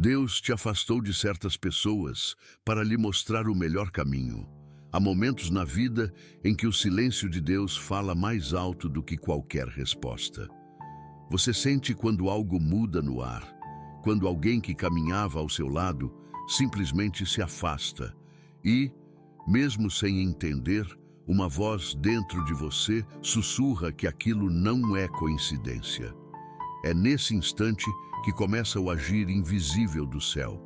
Deus te afastou de certas pessoas para lhe mostrar o melhor caminho. Há momentos na vida em que o silêncio de Deus fala mais alto do que qualquer resposta. Você sente quando algo muda no ar, quando alguém que caminhava ao seu lado simplesmente se afasta e, mesmo sem entender, uma voz dentro de você sussurra que aquilo não é coincidência. É nesse instante que começa o agir invisível do céu.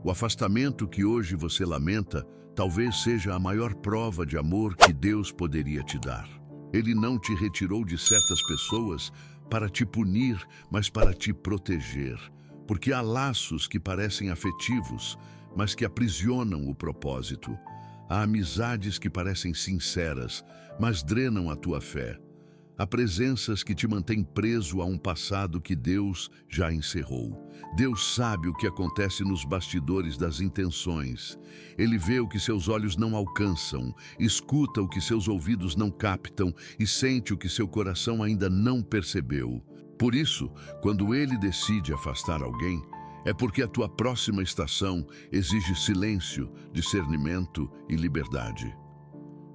O afastamento que hoje você lamenta talvez seja a maior prova de amor que Deus poderia te dar. Ele não te retirou de certas pessoas para te punir, mas para te proteger. Porque há laços que parecem afetivos, mas que aprisionam o propósito. Há amizades que parecem sinceras, mas drenam a tua fé. Há presenças que te mantêm preso a um passado que Deus já encerrou. Deus sabe o que acontece nos bastidores das intenções. Ele vê o que seus olhos não alcançam, escuta o que seus ouvidos não captam e sente o que seu coração ainda não percebeu. Por isso, quando Ele decide afastar alguém, é porque a tua próxima estação exige silêncio, discernimento e liberdade.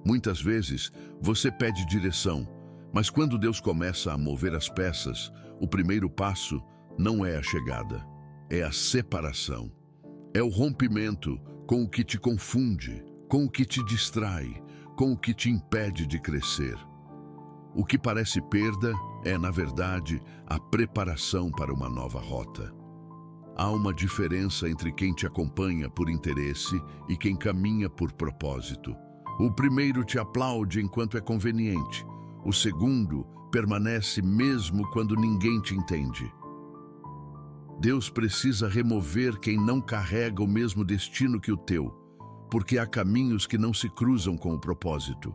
Muitas vezes, você pede direção, mas quando Deus começa a mover as peças, o primeiro passo não é a chegada, é a separação. É o rompimento com o que te confunde, com o que te distrai, com o que te impede de crescer. O que parece perda é, na verdade, a preparação para uma nova rota. Há uma diferença entre quem te acompanha por interesse e quem caminha por propósito. O primeiro te aplaude enquanto é conveniente. O segundo permanece mesmo quando ninguém te entende. Deus precisa remover quem não carrega o mesmo destino que o teu, porque há caminhos que não se cruzam com o propósito.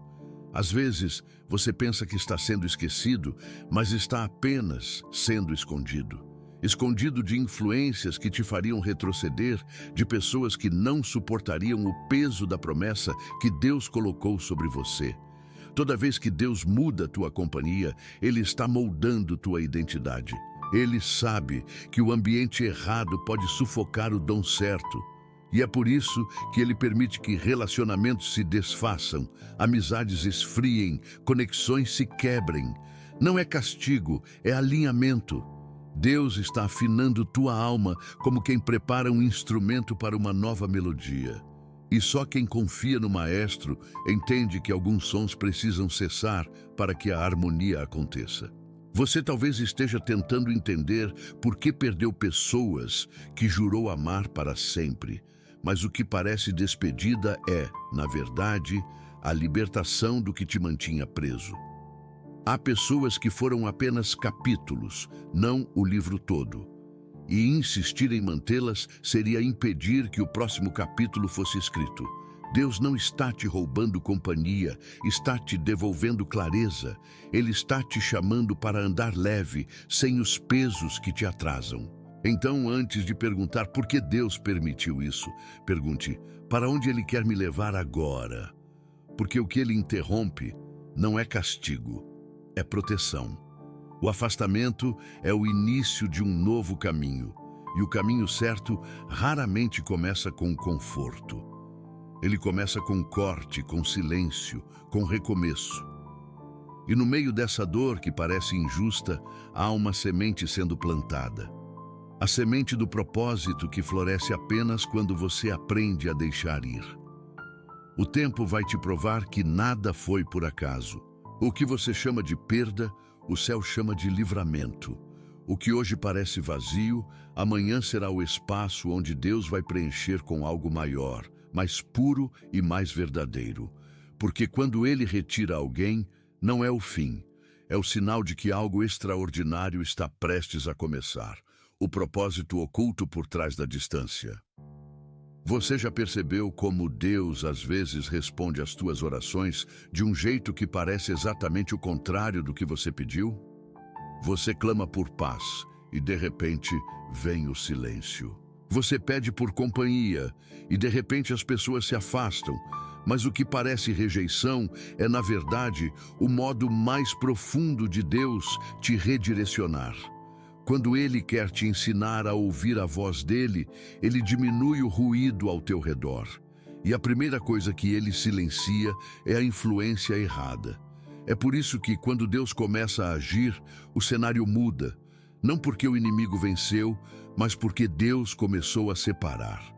Às vezes, você pensa que está sendo esquecido, mas está apenas sendo escondido. Escondido de influências que te fariam retroceder, de pessoas que não suportariam o peso da promessa que Deus colocou sobre você. Toda vez que Deus muda tua companhia, Ele está moldando tua identidade. Ele sabe que o ambiente errado pode sufocar o dom certo. E é por isso que Ele permite que relacionamentos se desfaçam, amizades esfriem, conexões se quebrem. Não é castigo, é alinhamento. Deus está afinando tua alma como quem prepara um instrumento para uma nova melodia. E só quem confia no maestro entende que alguns sons precisam cessar para que a harmonia aconteça. Você talvez esteja tentando entender por que perdeu pessoas que jurou amar para sempre, mas o que parece despedida é, na verdade, a libertação do que te mantinha preso. Há pessoas que foram apenas capítulos, não o livro todo. E insistir em mantê-las seria impedir que o próximo capítulo fosse escrito. Deus não está te roubando companhia, está te devolvendo clareza. Ele está te chamando para andar leve, sem os pesos que te atrasam. Então, antes de perguntar por que Deus permitiu isso, pergunte: para onde Ele quer me levar agora? Porque o que Ele interrompe não é castigo, é proteção. O afastamento é o início de um novo caminho, e o caminho certo raramente começa com conforto. Ele começa com corte, com silêncio, com recomeço. E no meio dessa dor que parece injusta, há uma semente sendo plantada. A semente do propósito que floresce apenas quando você aprende a deixar ir. O tempo vai te provar que nada foi por acaso. O que você chama de perda, o céu chama de livramento. O que hoje parece vazio, amanhã será o espaço onde Deus vai preencher com algo maior, mais puro e mais verdadeiro. Porque quando Ele retira alguém, não é o fim, é o sinal de que algo extraordinário está prestes a começar. O propósito oculto por trás da distância. Você já percebeu como Deus às vezes responde às tuas orações de um jeito que parece exatamente o contrário do que você pediu? Você clama por paz e de repente vem o silêncio. Você pede por companhia e de repente as pessoas se afastam, mas o que parece rejeição é, na verdade, o modo mais profundo de Deus te redirecionar. Quando Ele quer te ensinar a ouvir a voz dele, Ele diminui o ruído ao teu redor. E a primeira coisa que Ele silencia é a influência errada. É por isso que, quando Deus começa a agir, o cenário muda. Não porque o inimigo venceu, mas porque Deus começou a separar.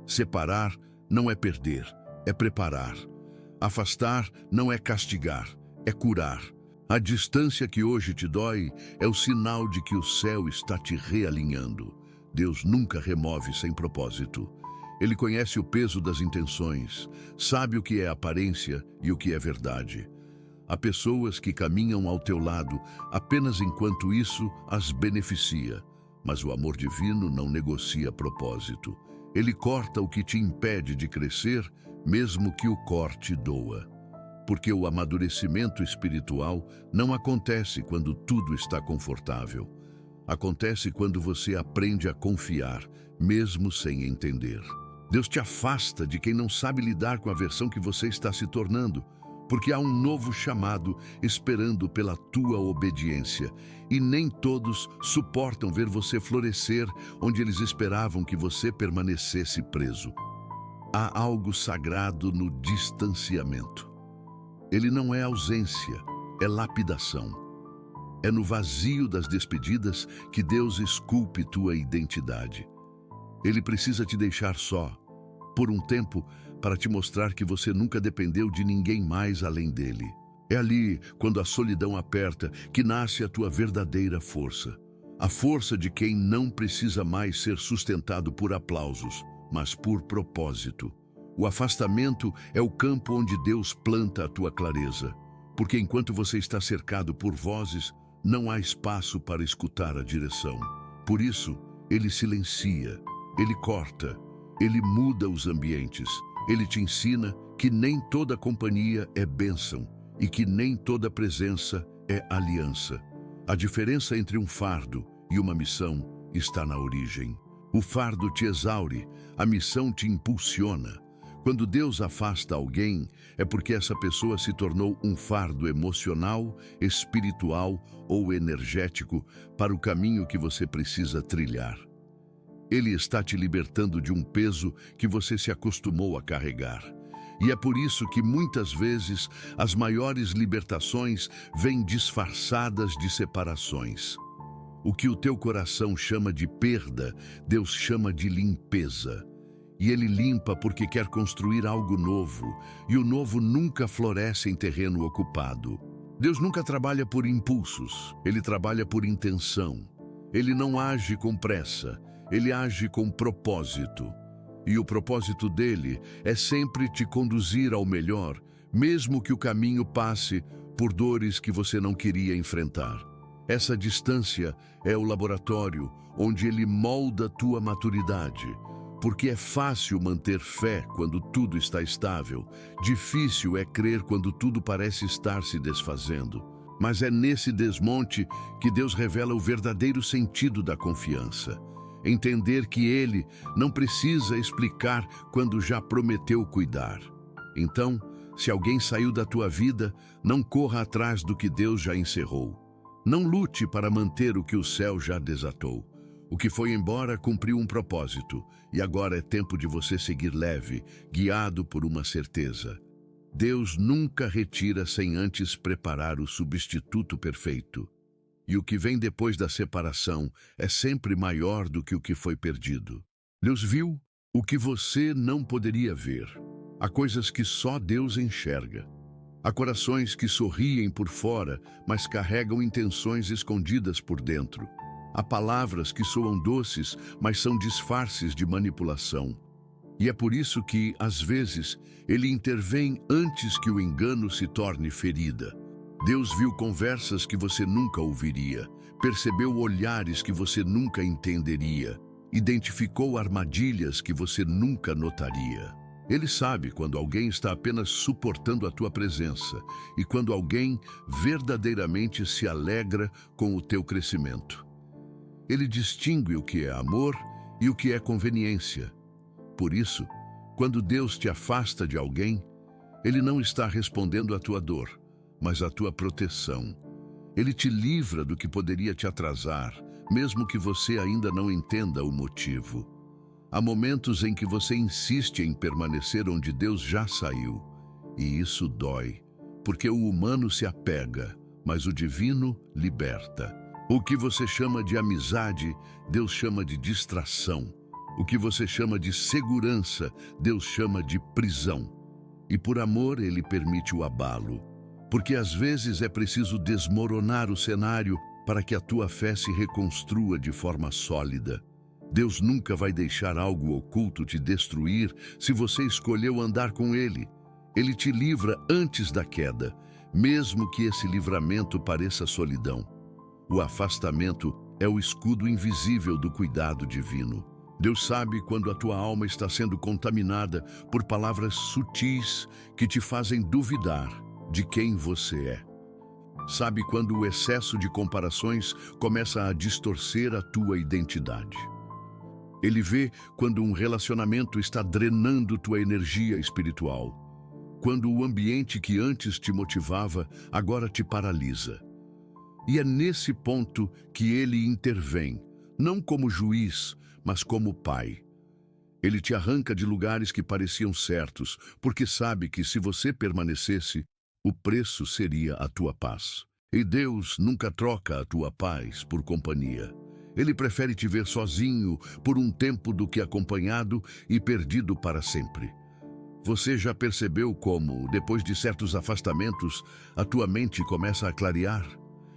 Separar não é perder, é preparar. Afastar não é castigar, é curar. A distância que hoje te dói é o sinal de que o céu está te realinhando. Deus nunca remove sem propósito. Ele conhece o peso das intenções, sabe o que é aparência e o que é verdade. Há pessoas que caminham ao teu lado apenas enquanto isso as beneficia, mas o amor divino não negocia propósito. Ele corta o que te impede de crescer, mesmo que o corte doa. Porque o amadurecimento espiritual não acontece quando tudo está confortável. Acontece quando você aprende a confiar, mesmo sem entender. Deus te afasta de quem não sabe lidar com a versão que você está se tornando, porque há um novo chamado esperando pela tua obediência, e nem todos suportam ver você florescer onde eles esperavam que você permanecesse preso. Há algo sagrado no distanciamento. Ele não é ausência, é lapidação. É no vazio das despedidas que Deus esculpe tua identidade. Ele precisa te deixar só, por um tempo, para te mostrar que você nunca dependeu de ninguém mais além dele. É ali, quando a solidão aperta, que nasce a tua verdadeira força. A força de quem não precisa mais ser sustentado por aplausos, mas por propósito. O afastamento é o campo onde Deus planta a tua clareza, porque enquanto você está cercado por vozes, não há espaço para escutar a direção. Por isso, Ele silencia, Ele corta, Ele muda os ambientes, Ele te ensina que nem toda companhia é bênção e que nem toda presença é aliança. A diferença entre um fardo e uma missão está na origem. O fardo te exaure, a missão te impulsiona. Quando Deus afasta alguém, é porque essa pessoa se tornou um fardo emocional, espiritual ou energético para o caminho que você precisa trilhar. Ele está te libertando de um peso que você se acostumou a carregar. E é por isso que muitas vezes as maiores libertações vêm disfarçadas de separações. O que o teu coração chama de perda, Deus chama de limpeza. E Ele limpa porque quer construir algo novo, e o novo nunca floresce em terreno ocupado. Deus nunca trabalha por impulsos, Ele trabalha por intenção. Ele não age com pressa, Ele age com propósito. E o propósito dele é sempre te conduzir ao melhor, mesmo que o caminho passe por dores que você não queria enfrentar. Essa distância é o laboratório onde Ele molda tua maturidade. Porque é fácil manter fé quando tudo está estável. Difícil é crer quando tudo parece estar se desfazendo. Mas é nesse desmonte que Deus revela o verdadeiro sentido da confiança. Entender que Ele não precisa explicar quando já prometeu cuidar. Então, se alguém saiu da tua vida, não corra atrás do que Deus já encerrou. Não lute para manter o que o céu já desatou. O que foi embora cumpriu um propósito, e agora é tempo de você seguir leve, guiado por uma certeza. Deus nunca retira sem antes preparar o substituto perfeito. E o que vem depois da separação é sempre maior do que o que foi perdido. Deus viu o que você não poderia ver. Há coisas que só Deus enxerga. Há corações que sorriem por fora, mas carregam intenções escondidas por dentro. Há palavras que soam doces, mas são disfarces de manipulação. E é por isso que, às vezes, Ele intervém antes que o engano se torne ferida. Deus viu conversas que você nunca ouviria, percebeu olhares que você nunca entenderia, identificou armadilhas que você nunca notaria. Ele sabe quando alguém está apenas suportando a tua presença e quando alguém verdadeiramente se alegra com o teu crescimento. Ele distingue o que é amor e o que é conveniência. Por isso, quando Deus te afasta de alguém, Ele não está respondendo à tua dor, mas à tua proteção. Ele te livra do que poderia te atrasar, mesmo que você ainda não entenda o motivo. Há momentos em que você insiste em permanecer onde Deus já saiu, e isso dói, porque o humano se apega, mas o divino liberta. O que você chama de amizade, Deus chama de distração. O que você chama de segurança, Deus chama de prisão. E por amor, Ele permite o abalo. Porque às vezes é preciso desmoronar o cenário para que a tua fé se reconstrua de forma sólida. Deus nunca vai deixar algo oculto te destruir se você escolheu andar com Ele. Ele te livra antes da queda, mesmo que esse livramento pareça solidão. O afastamento é o escudo invisível do cuidado divino. Deus sabe quando a tua alma está sendo contaminada por palavras sutis que te fazem duvidar de quem você é. Sabe quando o excesso de comparações começa a distorcer a tua identidade. Ele vê quando um relacionamento está drenando tua energia espiritual. Quando o ambiente que antes te motivava, agora te paralisa. E é nesse ponto que ele intervém, não como juiz, mas como pai. Ele te arranca de lugares que pareciam certos, porque sabe que se você permanecesse, o preço seria a tua paz. E Deus nunca troca a tua paz por companhia. Ele prefere te ver sozinho por um tempo do que acompanhado e perdido para sempre. Você já percebeu como, depois de certos afastamentos, a tua mente começa a clarear?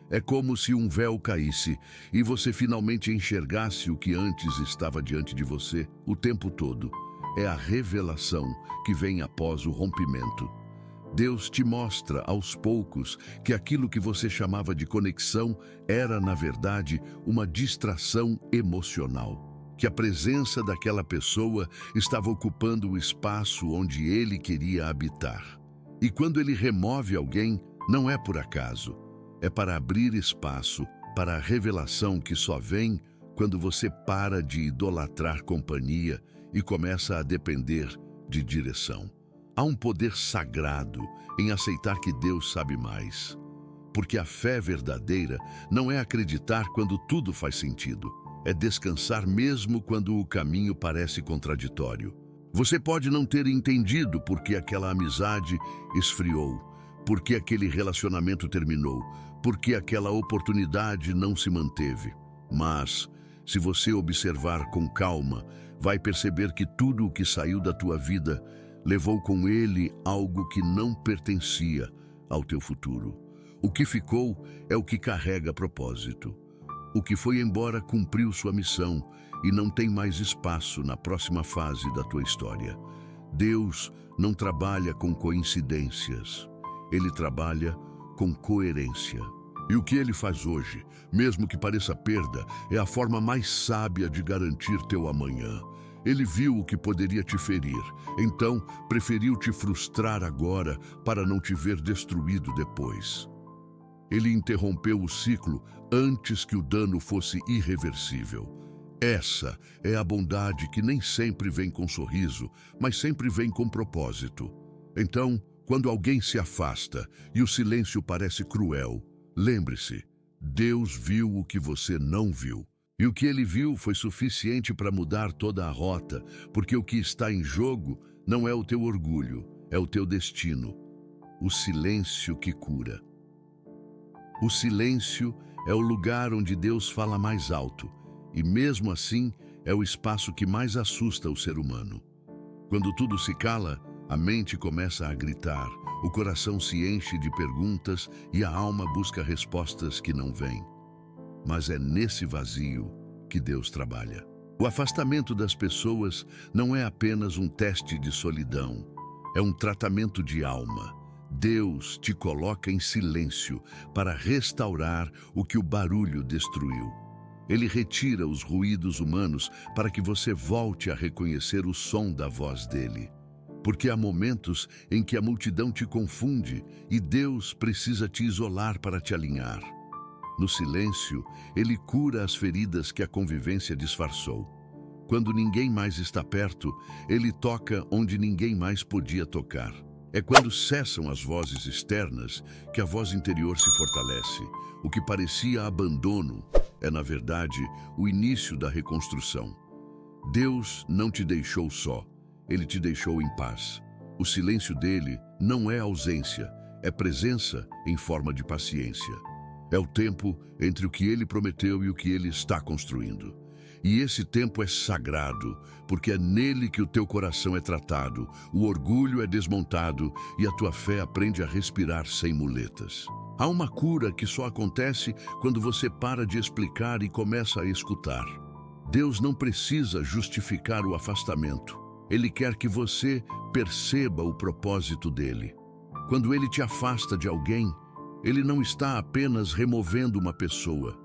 É como se um véu caísse e você finalmente enxergasse o que antes estava diante de você o tempo todo. É a revelação que vem após o rompimento. Deus te mostra aos poucos que aquilo que você chamava de conexão era, na verdade, uma distração emocional. Que a presença daquela pessoa estava ocupando o espaço onde ele queria habitar. E quando ele remove alguém, não é por acaso. É para abrir espaço para a revelação que só vem quando você para de idolatrar companhia e começa a depender de direção. Há um poder sagrado em aceitar que Deus sabe mais. Porque a fé verdadeira não é acreditar quando tudo faz sentido. É descansar mesmo quando o caminho parece contraditório. Você pode não ter entendido por que aquela amizade esfriou, por que aquele relacionamento terminou, por que aquela oportunidade não se manteve. Mas, se você observar com calma, vai perceber que tudo o que saiu da tua vida levou com ele algo que não pertencia ao teu futuro. O que ficou é o que carrega propósito. O que foi embora cumpriu sua missão e não tem mais espaço na próxima fase da tua história. Deus não trabalha com coincidências. Ele trabalha com coerência. E o que ele faz hoje, mesmo que pareça perda, é a forma mais sábia de garantir teu amanhã. Ele viu o que poderia te ferir, então preferiu te frustrar agora para não te ver destruído depois. Ele interrompeu o ciclo antes que o dano fosse irreversível. Essa é a bondade que nem sempre vem com sorriso, mas sempre vem com propósito. Então, quando alguém se afasta e o silêncio parece cruel, lembre-se, Deus viu o que você não viu. E o que ele viu foi suficiente para mudar toda a rota, porque o que está em jogo não é o teu orgulho, é o teu destino. O silêncio que cura. O silêncio é o lugar onde Deus fala mais alto, e mesmo assim é o espaço que mais assusta o ser humano. Quando tudo se cala, a mente começa a gritar, o coração se enche de perguntas e a alma busca respostas que não vêm. Mas é nesse vazio que Deus trabalha. O afastamento das pessoas não é apenas um teste de solidão, é um tratamento de alma. Deus te coloca em silêncio para restaurar o que o barulho destruiu. Ele retira os ruídos humanos para que você volte a reconhecer o som da voz dele. Porque há momentos em que a multidão te confunde e Deus precisa te isolar para te alinhar. No silêncio, ele cura as feridas que a convivência disfarçou. Quando ninguém mais está perto, ele toca onde ninguém mais podia tocar. É quando cessam as vozes externas que a voz interior se fortalece. O que parecia abandono é, na verdade, o início da reconstrução. Deus não te deixou só, Ele te deixou em paz. O silêncio dele não é ausência, é presença em forma de paciência. É o tempo entre o que ele prometeu e o que ele está construindo. E esse tempo é sagrado, porque é nele que o teu coração é tratado, o orgulho é desmontado e a tua fé aprende a respirar sem muletas. Há uma cura que só acontece quando você para de explicar e começa a escutar. Deus não precisa justificar o afastamento. Ele quer que você perceba o propósito dele. Quando ele te afasta de alguém, ele não está apenas removendo uma pessoa,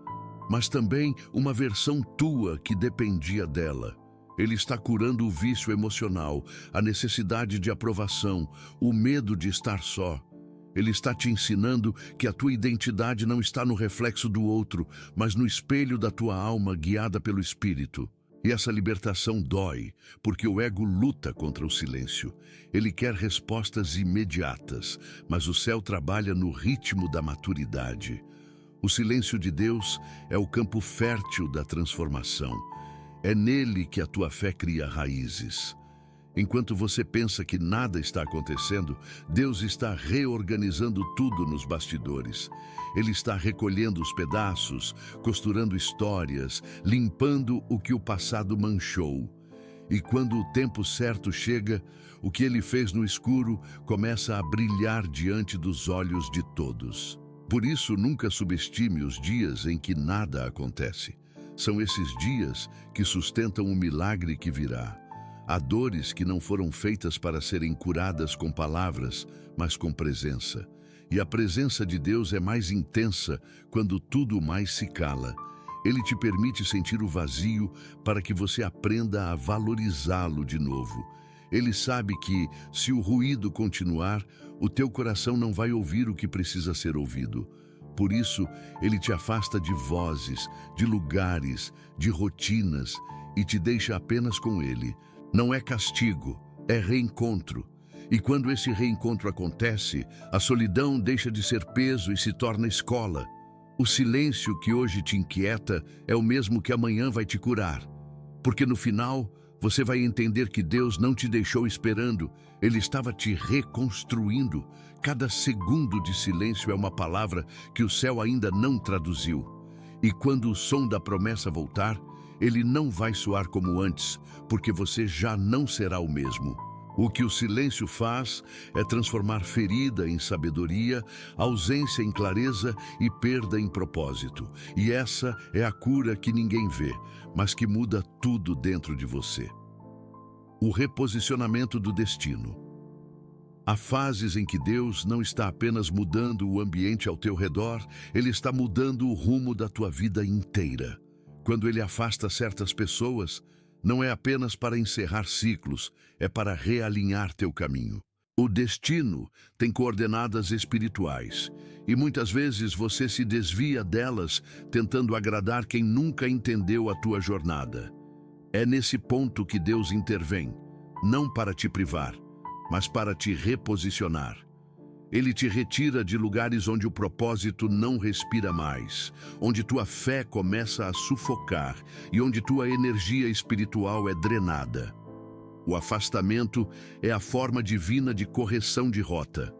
mas também uma versão tua que dependia dela. Ele está curando o vício emocional, a necessidade de aprovação, o medo de estar só. Ele está te ensinando que a tua identidade não está no reflexo do outro, mas no espelho da tua alma guiada pelo Espírito. E essa libertação dói, porque o ego luta contra o silêncio. Ele quer respostas imediatas, mas o céu trabalha no ritmo da maturidade. O silêncio de Deus é o campo fértil da transformação. É nele que a tua fé cria raízes. Enquanto você pensa que nada está acontecendo, Deus está reorganizando tudo nos bastidores. Ele está recolhendo os pedaços, costurando histórias, limpando o que o passado manchou. E quando o tempo certo chega, o que ele fez no escuro começa a brilhar diante dos olhos de todos. Por isso, nunca subestime os dias em que nada acontece. São esses dias que sustentam o milagre que virá. Há dores que não foram feitas para serem curadas com palavras, mas com presença. E a presença de Deus é mais intensa quando tudo mais se cala. Ele te permite sentir o vazio para que você aprenda a valorizá-lo de novo. Ele sabe que, se o ruído continuar, o teu coração não vai ouvir o que precisa ser ouvido. Por isso, ele te afasta de vozes, de lugares, de rotinas e te deixa apenas com ele. Não é castigo, é reencontro. E quando esse reencontro acontece, a solidão deixa de ser peso e se torna escola. O silêncio que hoje te inquieta é o mesmo que amanhã vai te curar. Porque no final, você vai entender que Deus não te deixou esperando, Ele estava te reconstruindo. Cada segundo de silêncio é uma palavra que o céu ainda não traduziu. E quando o som da promessa voltar, ele não vai soar como antes, porque você já não será o mesmo. O que o silêncio faz é transformar ferida em sabedoria, ausência em clareza e perda em propósito. E essa é a cura que ninguém vê, mas que muda tudo dentro de você. O reposicionamento do destino. Há fases em que Deus não está apenas mudando o ambiente ao teu redor, Ele está mudando o rumo da tua vida inteira. Quando Ele afasta certas pessoas, não é apenas para encerrar ciclos, é para realinhar teu caminho. O destino tem coordenadas espirituais, e muitas vezes você se desvia delas tentando agradar quem nunca entendeu a tua jornada. É nesse ponto que Deus intervém, não para te privar, mas para te reposicionar. Ele te retira de lugares onde o propósito não respira mais, onde tua fé começa a sufocar e onde tua energia espiritual é drenada. O afastamento é a forma divina de correção de rota.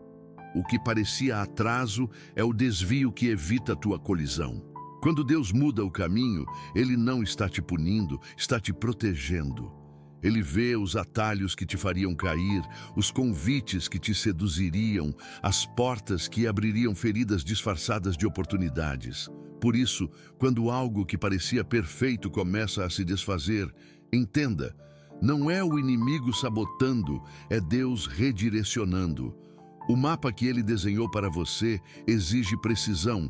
O que parecia atraso é o desvio que evita tua colisão. Quando Deus muda o caminho, Ele não está te punindo, está te protegendo. Ele vê os atalhos que te fariam cair, os convites que te seduziriam, as portas que abririam feridas disfarçadas de oportunidades. Por isso, quando algo que parecia perfeito começa a se desfazer, entenda, não é o inimigo sabotando, é Deus redirecionando. O mapa que Ele desenhou para você exige precisão,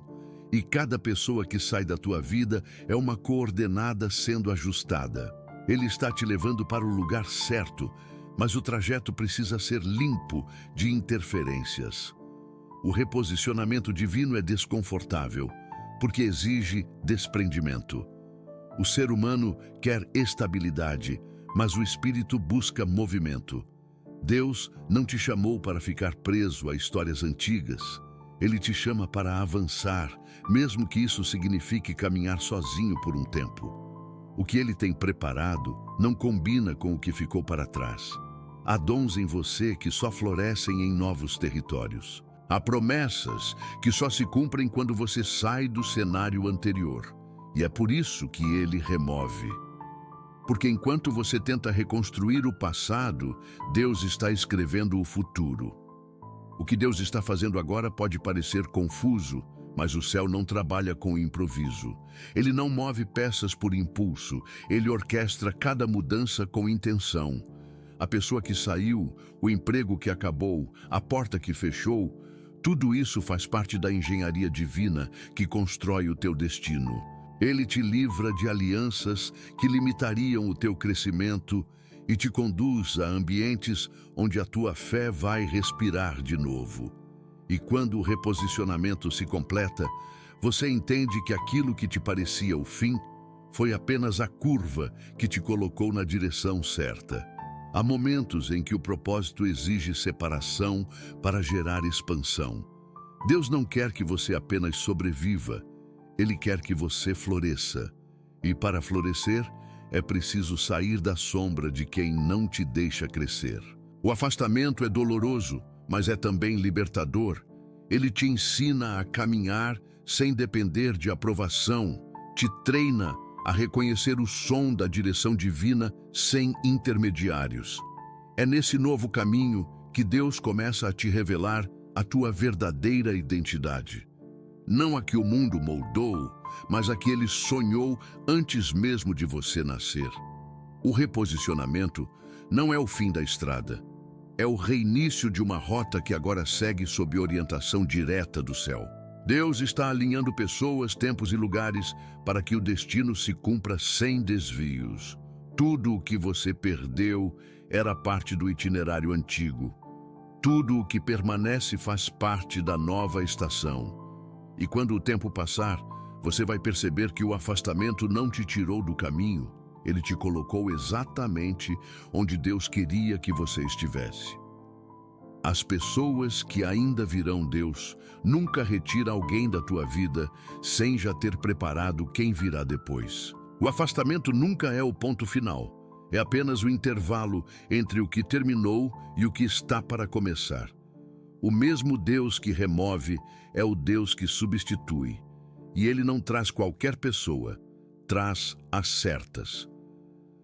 e cada pessoa que sai da tua vida é uma coordenada sendo ajustada. Ele está te levando para o lugar certo, mas o trajeto precisa ser limpo de interferências. O reposicionamento divino é desconfortável, porque exige desprendimento. O ser humano quer estabilidade, mas o espírito busca movimento. Deus não te chamou para ficar preso a histórias antigas. Ele te chama para avançar, mesmo que isso signifique caminhar sozinho por um tempo. O que Ele tem preparado não combina com o que ficou para trás. Há dons em você que só florescem em novos territórios. Há promessas que só se cumprem quando você sai do cenário anterior. E é por isso que Ele remove. Porque enquanto você tenta reconstruir o passado, Deus está escrevendo o futuro. O que Deus está fazendo agora pode parecer confuso, mas o céu não trabalha com improviso. Ele não move peças por impulso, ele orquestra cada mudança com intenção. A pessoa que saiu, o emprego que acabou, a porta que fechou, tudo isso faz parte da engenharia divina que constrói o teu destino. Ele te livra de alianças que limitariam o teu crescimento e te conduz a ambientes onde a tua fé vai respirar de novo. E quando o reposicionamento se completa, você entende que aquilo que te parecia o fim foi apenas a curva que te colocou na direção certa. Há momentos em que o propósito exige separação para gerar expansão. Deus não quer que você apenas sobreviva, Ele quer que você floresça. E para florescer, é preciso sair da sombra de quem não te deixa crescer. O afastamento é doloroso, mas é também libertador. Ele te ensina a caminhar sem depender de aprovação, te treina a reconhecer o som da direção divina sem intermediários. É nesse novo caminho que Deus começa a te revelar a tua verdadeira identidade. Não a que o mundo moldou, mas a que ele sonhou antes mesmo de você nascer. O reposicionamento não é o fim da estrada. É o reinício de uma rota que agora segue sob orientação direta do céu. Deus está alinhando pessoas, tempos e lugares para que o destino se cumpra sem desvios. Tudo o que você perdeu era parte do itinerário antigo. Tudo o que permanece faz parte da nova estação. E quando o tempo passar, você vai perceber que o afastamento não te tirou do caminho. Ele te colocou exatamente onde Deus queria que você estivesse. As pessoas que ainda virão Deus nunca retira alguém da tua vida sem já ter preparado quem virá depois. O afastamento nunca é o ponto final. É apenas o intervalo entre o que terminou e o que está para começar. O mesmo Deus que remove é o Deus que substitui. E Ele não traz qualquer pessoa, traz as certas.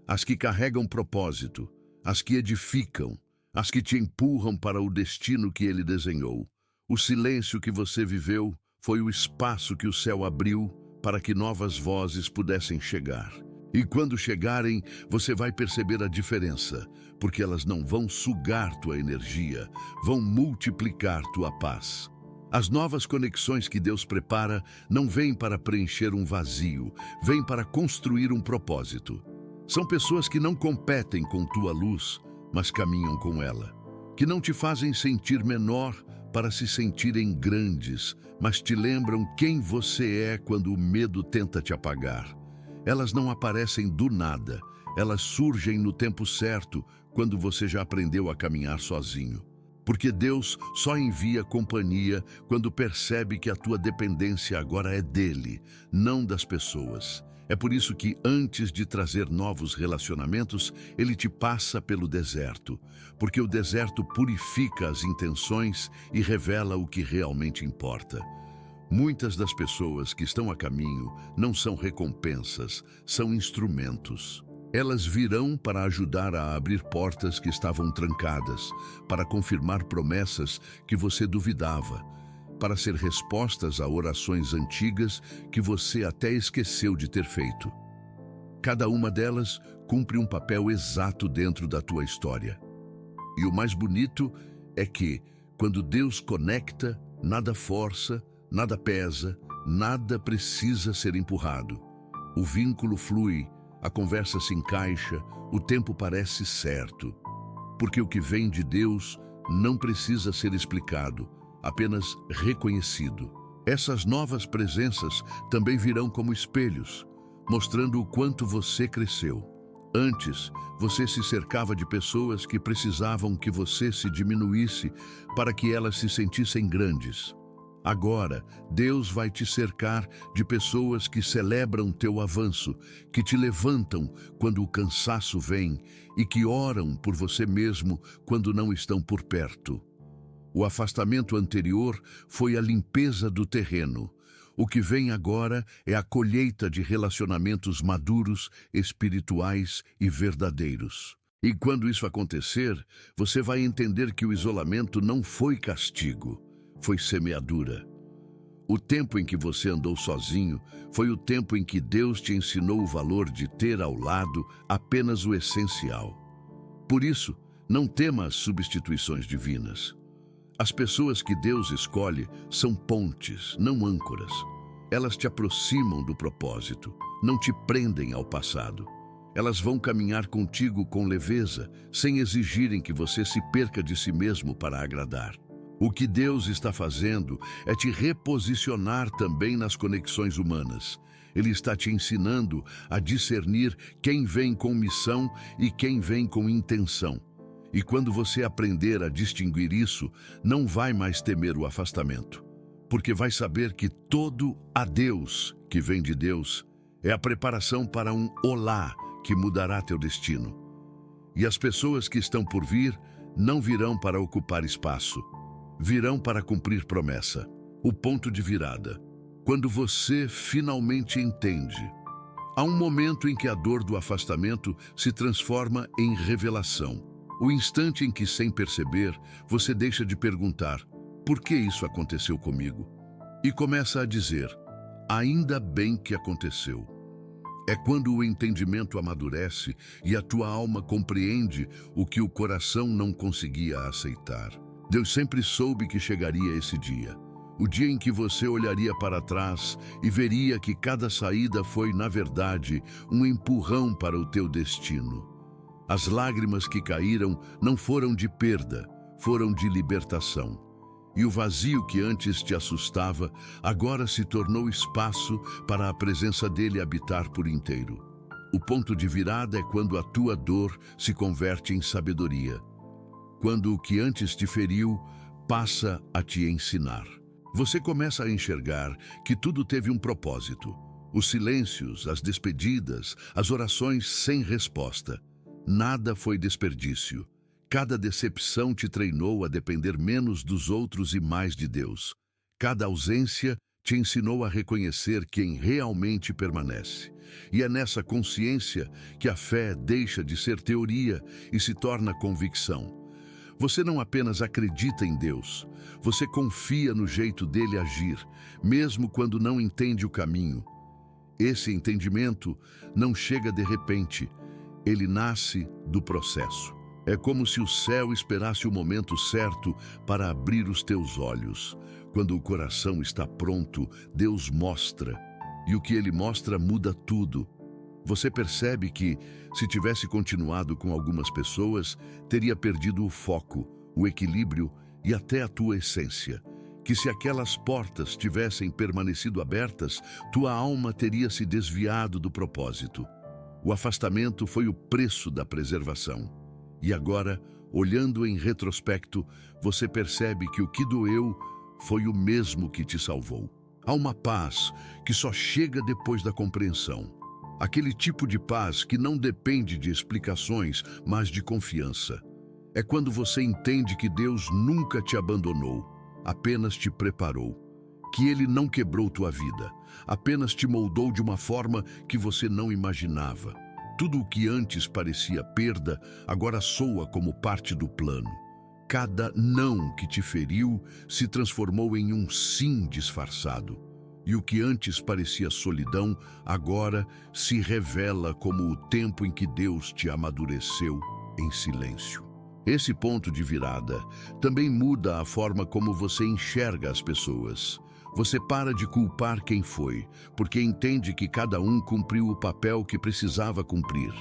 As que carregam propósito, as que edificam, as que te empurram para o destino que Ele desenhou. O silêncio que você viveu foi o espaço que o céu abriu para que novas vozes pudessem chegar. E quando chegarem, você vai perceber a diferença, porque elas não vão sugar tua energia, vão multiplicar tua paz. As novas conexões que Deus prepara não vêm para preencher um vazio, vêm para construir um propósito. São pessoas que não competem com tua luz, mas caminham com ela. Que não te fazem sentir menor para se sentirem grandes, mas te lembram quem você é quando o medo tenta te apagar. Elas não aparecem do nada, elas surgem no tempo certo, quando você já aprendeu a caminhar sozinho. Porque Deus só envia companhia quando percebe que a tua dependência agora é dele, não das pessoas. É por isso que, antes de trazer novos relacionamentos, ele te passa pelo deserto, porque o deserto purifica as intenções e revela o que realmente importa. Muitas das pessoas que estão a caminho não são recompensas, são instrumentos. Elas virão para ajudar a abrir portas que estavam trancadas, para confirmar promessas que você duvidava, para ser respostas a orações antigas que você até esqueceu de ter feito. Cada uma delas cumpre um papel exato dentro da tua história. E o mais bonito é que, quando Deus conecta, nada força, nada pesa, nada precisa ser empurrado. O vínculo flui, a conversa se encaixa, o tempo parece certo. Porque o que vem de Deus não precisa ser explicado, apenas reconhecido. Essas novas presenças também virão como espelhos, mostrando o quanto você cresceu. Antes, você se cercava de pessoas que precisavam que você se diminuísse para que elas se sentissem grandes. Agora, Deus vai te cercar de pessoas que celebram teu avanço, que te levantam quando o cansaço vem e que oram por você mesmo quando não estão por perto. O afastamento anterior foi a limpeza do terreno. O que vem agora é a colheita de relacionamentos maduros, espirituais e verdadeiros. E quando isso acontecer, você vai entender que o isolamento não foi castigo, foi semeadura. O tempo em que você andou sozinho foi o tempo em que Deus te ensinou o valor de ter ao lado apenas o essencial. Por isso, não tema as substituições divinas. As pessoas que Deus escolhe são pontes, não âncoras. Elas te aproximam do propósito, não te prendem ao passado. Elas vão caminhar contigo com leveza, sem exigirem que você se perca de si mesmo para agradar. O que Deus está fazendo é te reposicionar também nas conexões humanas. Ele está te ensinando a discernir quem vem com missão e quem vem com intenção. E quando você aprender a distinguir isso, não vai mais temer o afastamento, porque vai saber que todo adeus que vem de Deus é a preparação para um olá que mudará teu destino. E as pessoas que estão por vir não virão para ocupar espaço, virão para cumprir promessa. O ponto de virada. Quando você finalmente entende, há um momento em que a dor do afastamento se transforma em revelação. O instante em que, sem perceber, você deixa de perguntar: por que isso aconteceu comigo? E começa a dizer: ainda bem que aconteceu. É quando o entendimento amadurece e a tua alma compreende o que o coração não conseguia aceitar. Deus sempre soube que chegaria esse dia. O dia em que você olharia para trás e veria que cada saída foi, na verdade, um empurrão para o teu destino. As lágrimas que caíram não foram de perda, foram de libertação. E o vazio que antes te assustava, agora se tornou espaço para a presença dele habitar por inteiro. O ponto de virada é quando a tua dor se converte em sabedoria. Quando o que antes te feriu passa a te ensinar. Você começa a enxergar que tudo teve um propósito. Os silêncios, as despedidas, as orações sem resposta. Nada foi desperdício. Cada decepção te treinou a depender menos dos outros e mais de Deus. Cada ausência te ensinou a reconhecer quem realmente permanece. E é nessa consciência que a fé deixa de ser teoria e se torna convicção. Você não apenas acredita em Deus, você confia no jeito dele agir, mesmo quando não entende o caminho. Esse entendimento não chega de repente, ele nasce do processo. É como se o céu esperasse o momento certo para abrir os teus olhos. Quando o coração está pronto, Deus mostra. E o que ele mostra muda tudo. Você percebe que, se tivesse continuado com algumas pessoas, teria perdido o foco, o equilíbrio e até a tua essência. Que se aquelas portas tivessem permanecido abertas, tua alma teria se desviado do propósito. O afastamento foi o preço da preservação. E agora, olhando em retrospecto, você percebe que o que doeu foi o mesmo que te salvou. Há uma paz que só chega depois da compreensão. Aquele tipo de paz que não depende de explicações, mas de confiança. É quando você entende que Deus nunca te abandonou, apenas te preparou. Que Ele não quebrou tua vida, apenas te moldou de uma forma que você não imaginava. Tudo o que antes parecia perda, agora soa como parte do plano. Cada não que te feriu se transformou em um sim disfarçado. E o que antes parecia solidão, agora se revela como o tempo em que Deus te amadureceu em silêncio. Esse ponto de virada também muda a forma como você enxerga as pessoas. Você para de culpar quem foi, porque entende que cada um cumpriu o papel que precisava cumprir.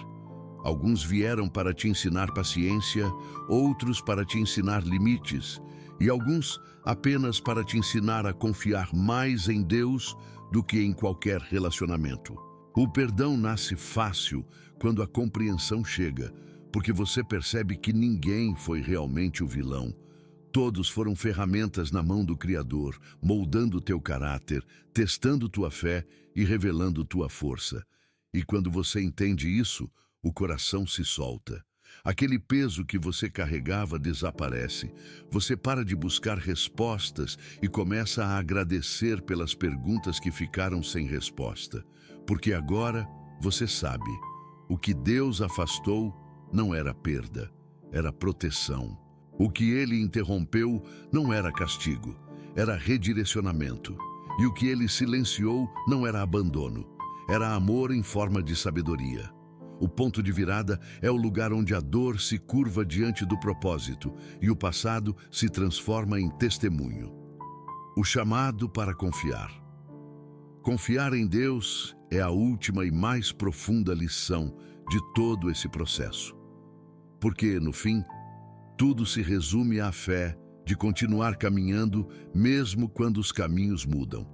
Alguns vieram para te ensinar paciência, outros para te ensinar limites, e alguns apenas para te ensinar a confiar mais em Deus do que em qualquer relacionamento. O perdão nasce fácil quando a compreensão chega, porque você percebe que ninguém foi realmente o vilão. Todos foram ferramentas na mão do Criador, moldando teu caráter, testando tua fé e revelando tua força. E quando você entende isso, o coração se solta. Aquele peso que você carregava desaparece. Você para de buscar respostas e começa a agradecer pelas perguntas que ficaram sem resposta. Porque agora você sabe, o que Deus afastou não era perda, era proteção. O que Ele interrompeu não era castigo, era redirecionamento. E o que Ele silenciou não era abandono, era amor em forma de sabedoria. O ponto de virada é o lugar onde a dor se curva diante do propósito e o passado se transforma em testemunho. O chamado para confiar. Confiar em Deus é a última e mais profunda lição de todo esse processo. Porque, no fim, tudo se resume à fé de continuar caminhando mesmo quando os caminhos mudam.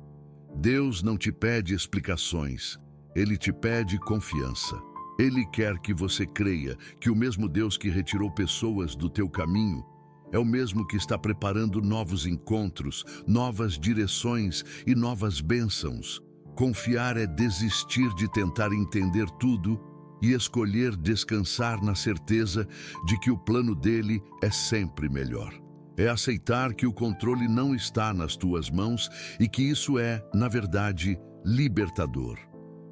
Deus não te pede explicações, Ele te pede confiança. Ele quer que você creia que o mesmo Deus que retirou pessoas do teu caminho é o mesmo que está preparando novos encontros, novas direções e novas bênçãos. Confiar é desistir de tentar entender tudo e escolher descansar na certeza de que o plano dele é sempre melhor. É aceitar que o controle não está nas tuas mãos e que isso é, na verdade, libertador.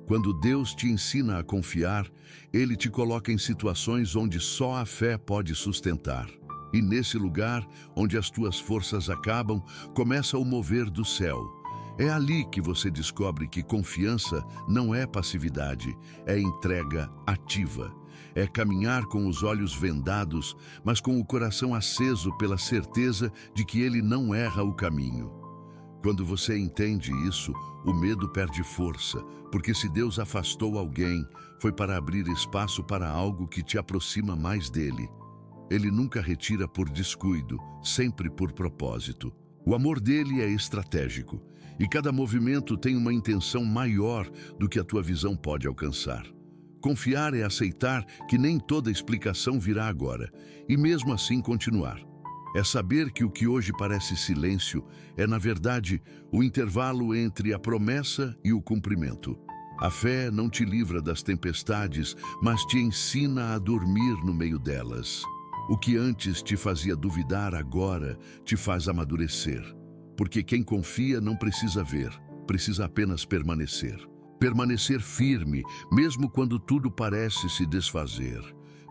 Quando Deus te ensina a confiar, Ele te coloca em situações onde só a fé pode sustentar. E nesse lugar, onde as tuas forças acabam, começa o mover do céu. É ali que você descobre que confiança não é passividade, é entrega ativa. É caminhar com os olhos vendados, mas com o coração aceso pela certeza de que Ele não erra o caminho. Quando você entende isso, o medo perde força, porque se Deus afastou alguém, foi para abrir espaço para algo que te aproxima mais dele. Ele nunca retira por descuido, sempre por propósito. O amor dele é estratégico, e cada movimento tem uma intenção maior do que a tua visão pode alcançar. Confiar é aceitar que nem toda explicação virá agora, e mesmo assim continuar. É saber que o que hoje parece silêncio é, na verdade, o intervalo entre a promessa e o cumprimento. A fé não te livra das tempestades, mas te ensina a dormir no meio delas. O que antes te fazia duvidar, agora te faz amadurecer. Porque quem confia não precisa ver, precisa apenas permanecer. Permanecer firme, mesmo quando tudo parece se desfazer.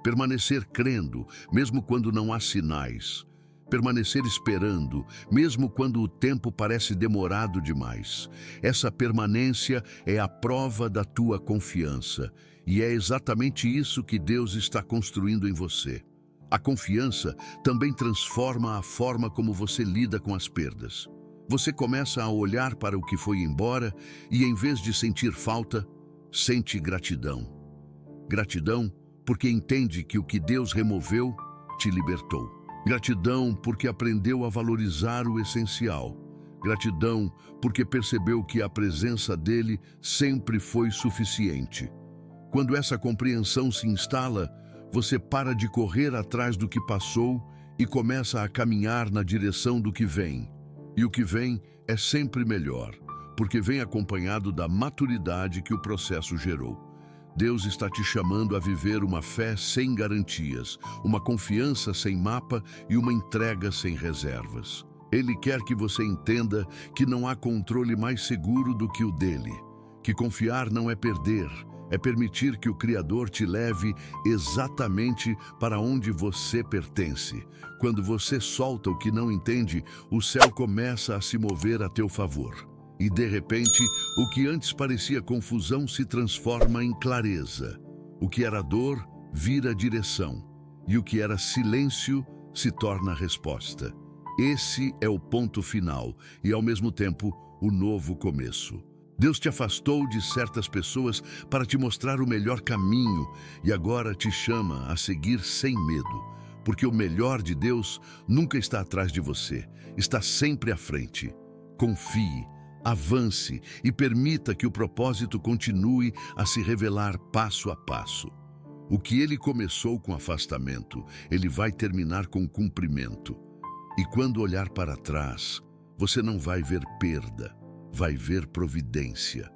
Permanecer crendo, mesmo quando não há sinais. Permanecer esperando, mesmo quando o tempo parece demorado demais. Essa permanência é a prova da tua confiança, e é exatamente isso que Deus está construindo em você. A confiança também transforma a forma como você lida com as perdas. Você começa a olhar para o que foi embora e, em vez de sentir falta, sente gratidão. Gratidão porque entende que o que Deus removeu te libertou. Gratidão porque aprendeu a valorizar o essencial. Gratidão porque percebeu que a presença dele sempre foi suficiente. Quando essa compreensão se instala, você para de correr atrás do que passou e começa a caminhar na direção do que vem. E o que vem é sempre melhor, porque vem acompanhado da maturidade que o processo gerou. Deus está te chamando a viver uma fé sem garantias, uma confiança sem mapa e uma entrega sem reservas. Ele quer que você entenda que não há controle mais seguro do que o dele, que confiar não é perder, é permitir que o Criador te leve exatamente para onde você pertence. Quando você solta o que não entende, o céu começa a se mover a teu favor. E, de repente, o que antes parecia confusão se transforma em clareza. O que era dor vira direção. E o que era silêncio se torna resposta. Esse é o ponto final e, ao mesmo tempo, o novo começo. Deus te afastou de certas pessoas para te mostrar o melhor caminho e agora te chama a seguir sem medo. Porque o melhor de Deus nunca está atrás de você, está sempre à frente. Confie. Avance e permita que o propósito continue a se revelar passo a passo. O que ele começou com afastamento, ele vai terminar com cumprimento. E quando olhar para trás, você não vai ver perda, vai ver providência.